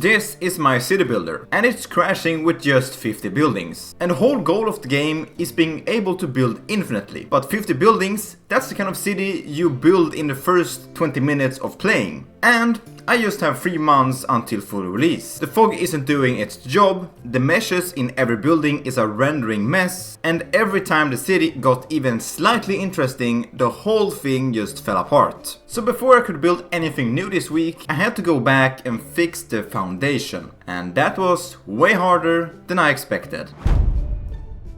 This is my city builder, and it's crashing with just 50 buildings. And the whole goal of the game is being able to build infinitely. But 50 buildings, that's the kind of city you build in the first 20 minutes of playing. And I just have 3 months until full release. The fog isn't doing its job, the meshes in every building is a rendering mess, and every time the city got even slightly interesting, the whole thing just fell apart. So before I could build anything new this week, I had to go back and fix the foundation. And that was way harder than I expected.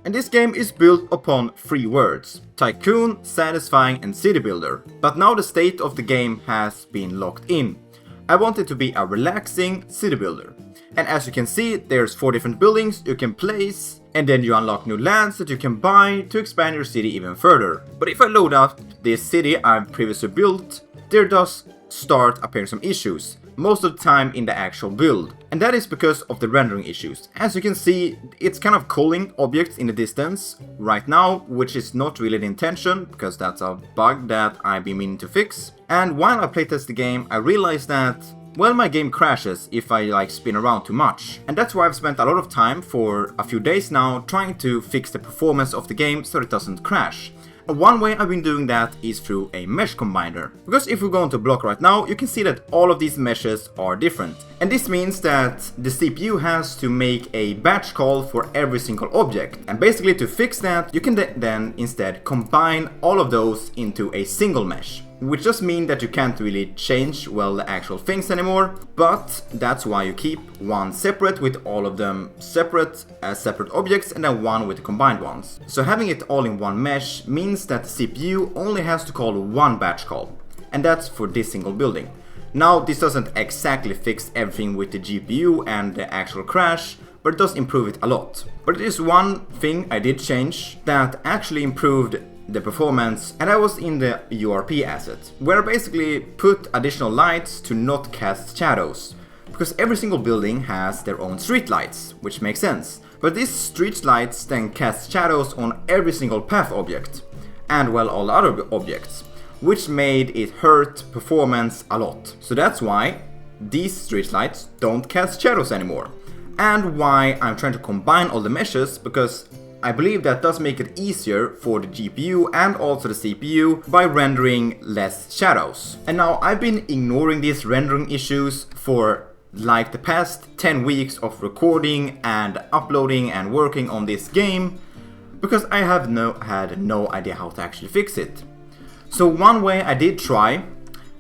And this game is built upon 3 words: tycoon, satisfying and city builder. But now the state of the game has been locked in. I want it to be a relaxing city builder. And as you can see, there's 4 different buildings you can place, and then you unlock new lands that you can buy to expand your city even further. But if I load up this city I've previously built, there does start appearing some issues, most of the time in the actual build. And that is because of the rendering issues. As you can see, it's kind of calling objects in the distance right now, which is not really the intention, because that's a bug that I've been meaning to fix. And while I playtest the game, I realized that, well, my game crashes if I spin around too much. And that's why I've spent a lot of time for a few days now trying to fix the performance of the game so it doesn't crash. And one way I've been doing that is through a mesh combiner. Because if we go into block right now, you can see that all of these meshes are different. And this means that the CPU has to make a batch call for every single object. And basically to fix that, you can then instead combine all of those into a single mesh. Which just means that you can't really change, well, the actual things anymore, but that's why you keep one separate with all of them separate as separate objects and then one with the combined ones. So having it all in one mesh means that the CPU only has to call one batch call, and that's for this single building. Now this doesn't exactly fix everything with the GPU and the actual crash, but it does improve it a lot. But there is one thing I did change that actually improved the performance, and that was in the URP asset, where I basically put additional lights to not cast shadows, because every single building has their own street lights, which makes sense. But these street lights then cast shadows on every single path object, and well, all other objects, which made it hurt performance a lot. So that's why these street lights don't cast shadows anymore, and why I'm trying to combine all the meshes, because I believe that does make it easier for the GPU and also the CPU by rendering less shadows. And now I've been ignoring these rendering issues for like the past 10 weeks of recording and uploading and working on this game, because I have had no idea how to actually fix it. So one way I did try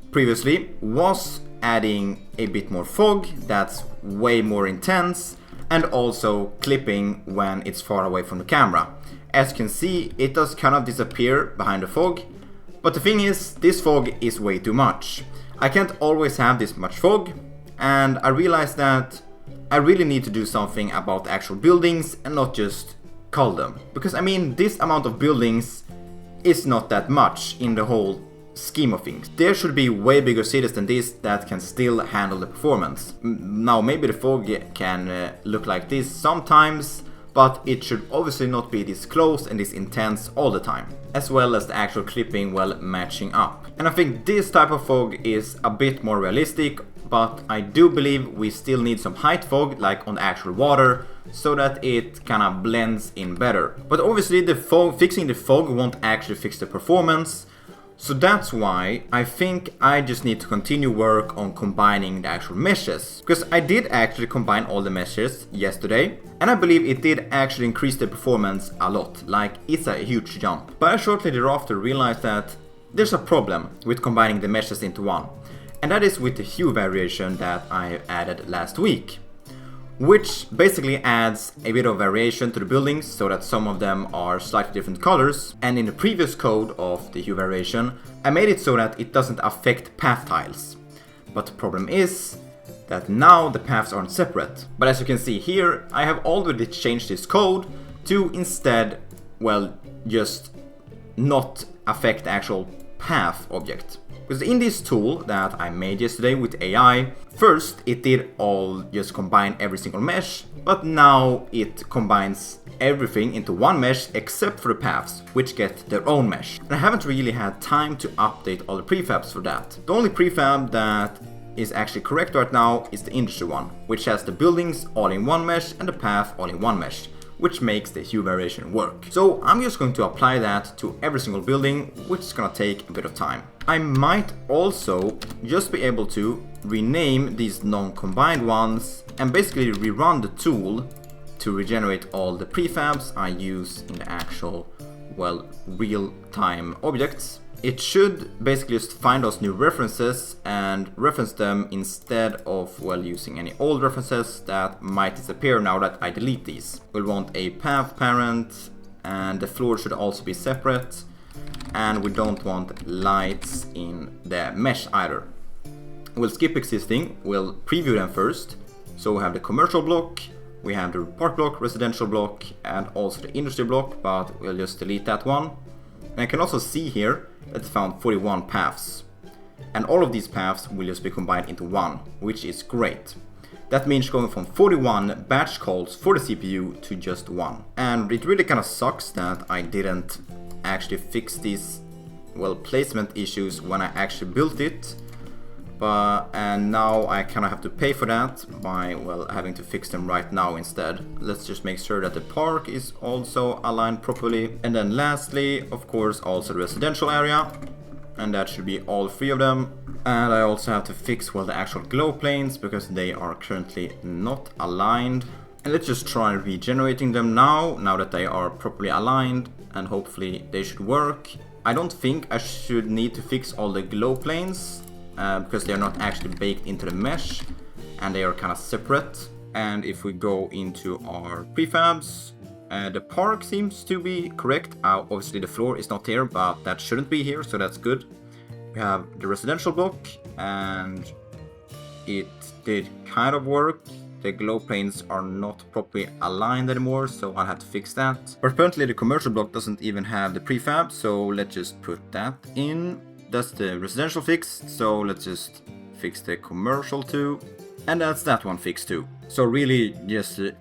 previously was adding a bit more fog that's way more intense, and also clipping when it's far away from the camera. As you can see, it does kind of disappear behind the fog, but the thing is, this fog is way too much. I can't always have this much fog, and I realized that I really need to do something about the actual buildings and not just cull them. Because I mean, this amount of buildings is not that much in the whole scheme of things. There should be way bigger cities than this that can still handle the performance. Now maybe the fog can look like this sometimes, but it should obviously not be this close and this intense all the time, as well as the actual clipping well matching up. And I think this type of fog is a bit more realistic, but I do believe we still need some height fog like on the actual water, so that it kinda blends in better. But obviously the fog, fixing the fog won't actually fix the performance. So that's why I think I just need to continue work on combining the actual meshes. Because I did actually combine all the meshes yesterday, and I believe it did actually increase the performance a lot, like it's a huge jump. But I shortly thereafter realized that there's a problem with combining the meshes into one, and that is with the hue variation that I added last week, which basically adds a bit of variation to the buildings so that some of them are slightly different colors. And in the previous code of the hue variation, I made it so that it doesn't affect path tiles. But the problem is that now the paths aren't separate. But as you can see here, I have already changed this code to instead, well, just not affect the actual path object. Because in this tool that I made yesterday with AI, first it did all just combine every single mesh, but now it combines everything into one mesh except for the paths, which get their own mesh. And I haven't really had time to update all the prefabs for that. The only prefab that is actually correct right now is the industry one, which has the buildings all in one mesh and the path all in one mesh, which makes the hue variation work. So I'm just going to apply that to every single building, which is gonna take a bit of time. I might also just be able to rename these non-combined ones and basically rerun the tool to regenerate all the prefabs I use in the actual, well, real-time objects. It should basically just find those new references and reference them instead of, well, using any old references that might disappear now that I delete these. We'll want a path parent, and the floor should also be separate, and we don't want lights in the mesh either. We'll skip existing, we'll preview them first. So we have the commercial block, we have the park block, residential block, and also the industry block, but we'll just delete that one. And I can also see here that it found 41 paths. And all of these paths will just be combined into one, which is great. That means going from 41 batch calls for the CPU to just one. And it really kind of sucks that I didn't actually fix these, well, placement issues when I actually built it. And now I kind of have to pay for that by, well, having to fix them right now instead. Let's just make sure that the park is also aligned properly. And then lastly, of course, also the residential area. And that should be all three of them. And I also have to fix, well, the actual glow planes because they are currently not aligned. And let's just try regenerating them now that they are properly aligned, and hopefully they should work. I don't think I should need to fix all the glow planes, because they are not actually baked into the mesh and they are kind of separate. And if we go into our prefabs, the park seems to be correct. Obviously the floor is not here, but that shouldn't be here, so that's good. We have the residential block and it did kind of work. The glow planes are not properly aligned anymore, so I'll have to fix that. But apparently the commercial block doesn't even have the prefab, so let's just put that in. That's the residential fixed, so let's just fix the commercial too. And that's that one fixed too. So really,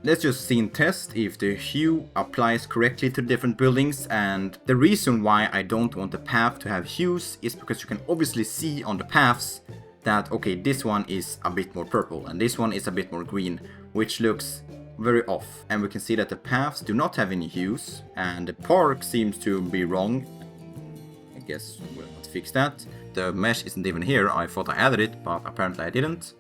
let's just scene test if the hue applies correctly to different buildings. And the reason why I don't want the path to have hues is because you can obviously see on the paths that, okay, this one is a bit more purple and this one is a bit more green, which looks very off. And we can see that the paths do not have any hues, and the park seems to be wrong. I guess we'll have to fix that. The mesh isn't even here. I thought I added it, but apparently I didn't.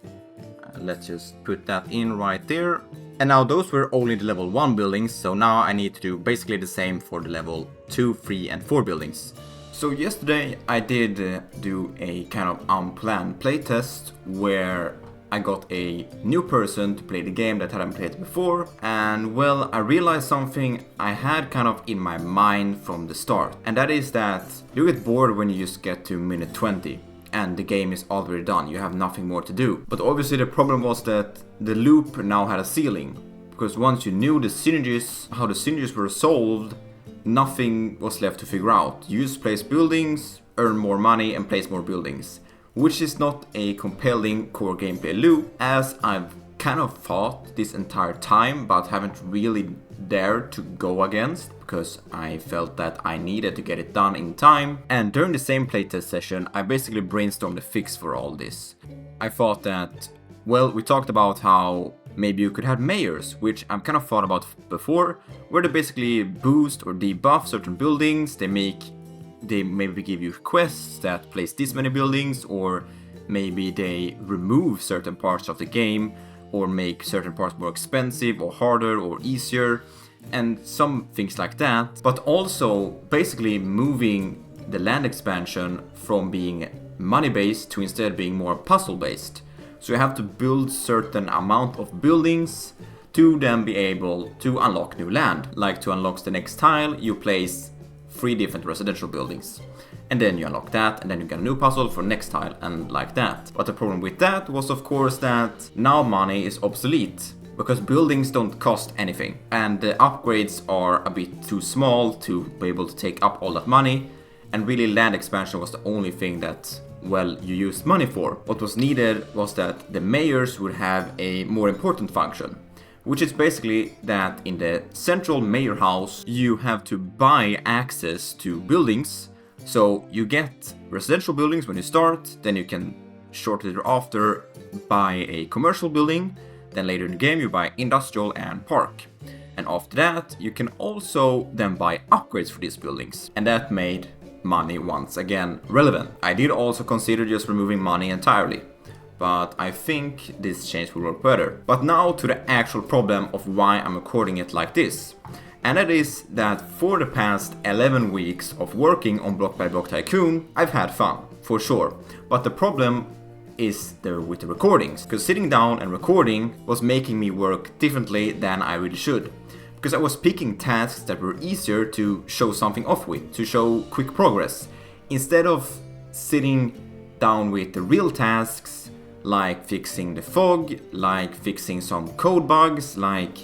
Let's just put that in right there. And now those were only the level 1 buildings, so now I need to do basically the same for the level 2, 3 and 4 buildings. So yesterday I did do a kind of unplanned playtest where I got a new person to play the game that hadn't played before, and well, I realized something I had kind of in my mind from the start, and that is that you get bored when you just get to minute 20 and the game is already done, you have nothing more to do. But obviously the problem was that the loop now had a ceiling, because once you knew the synergies, how the synergies were solved, nothing was left to figure out. You just place buildings, earn more money and place more buildings, which is not a compelling core gameplay loop, as I've kind of thought this entire time but haven't really dared to go against, because I felt that I needed to get it done in time. And during the same playtest session I basically brainstormed a fix for all this. I thought that, well, we talked about how maybe you could have mayors, which I've kind of thought about before, where they basically boost or debuff certain buildings. They maybe give you quests that place this many buildings, or maybe they remove certain parts of the game, or make certain parts more expensive or harder or easier, and some things like that. But also basically moving the land expansion from being money-based to instead being more puzzle-based. So you have to build certain amount of buildings to then be able to unlock new land. Like to unlock the next tile, you place 3 different residential buildings. And then you unlock that, and then you get a new puzzle for next tile, and like that. But the problem with that was, of course, that now money is obsolete, because buildings don't cost anything. And the upgrades are a bit too small to be able to take up all that money. And really land expansion was the only thing that, well, you used money for. What was needed was that the mayors would have a more important function, which is basically that in the central mayor house you have to buy access to buildings. So you get residential buildings when you start, then you can shortly thereafter buy a commercial building, then later in the game you buy industrial and park. And after that you can also then buy upgrades for these buildings, and that made money once again relevant. I did also consider just removing money entirely, but I think this change will work better. But now to the actual problem of why I'm recording it like this. And that is that for the past 11 weeks of working on Block by Block Tycoon, I've had fun, for sure. But the problem is with the recordings, because sitting down and recording was making me work differently than I really should. Because I was picking tasks that were easier to show something off with, to show quick progress, instead of sitting down with the real tasks, like fixing the fog, like fixing some code bugs, like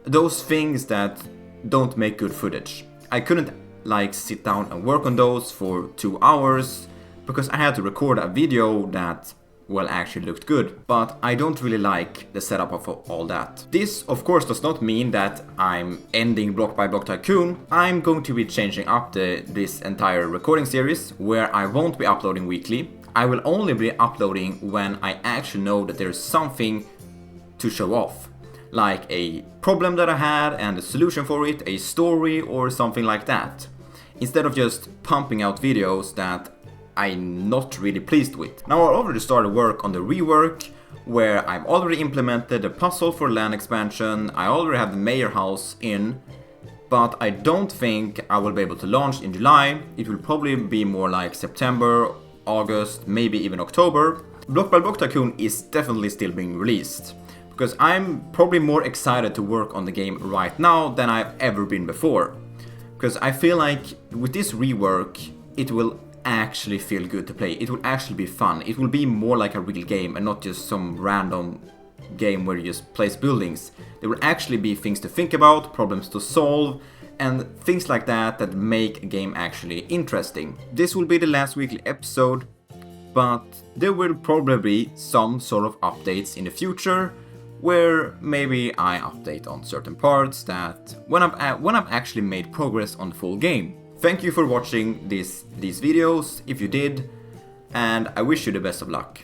those things that don't make good footage. I couldn't like sit down and work on those for 2 hours because I had to record a video that, well, actually looked good. But I don't really like the setup of all that. This of course does not mean that I'm ending Block by Block Tycoon. I'm going to be changing up this entire recording series, where I won't be uploading weekly. I will only be uploading when I actually know that there's something to show off, like a problem that I had and a solution for it, a story or something like that, instead of just pumping out videos that I'm not really pleased with. Now I already started work on the rework, where I've already implemented the puzzle for land expansion. I already have the mayor house in, but I don't think I will be able to launch in July. It will probably be more like September, August, maybe even October. Block by Block Tycoon is definitely still being released, because I'm probably more excited to work on the game right now than I've ever been before. Because I feel like with this rework, it will actually feel good to play. It will actually be fun. It will be more like a real game and not just some random game where you just place buildings. There will actually be things to think about, problems to solve, and things like that that make a game actually interesting. This will be the last weekly episode, but there will probably be some sort of updates in the future, where maybe I update on certain parts that when I've actually made progress on the full game. Thank you for watching these videos, if you did, and I wish you the best of luck.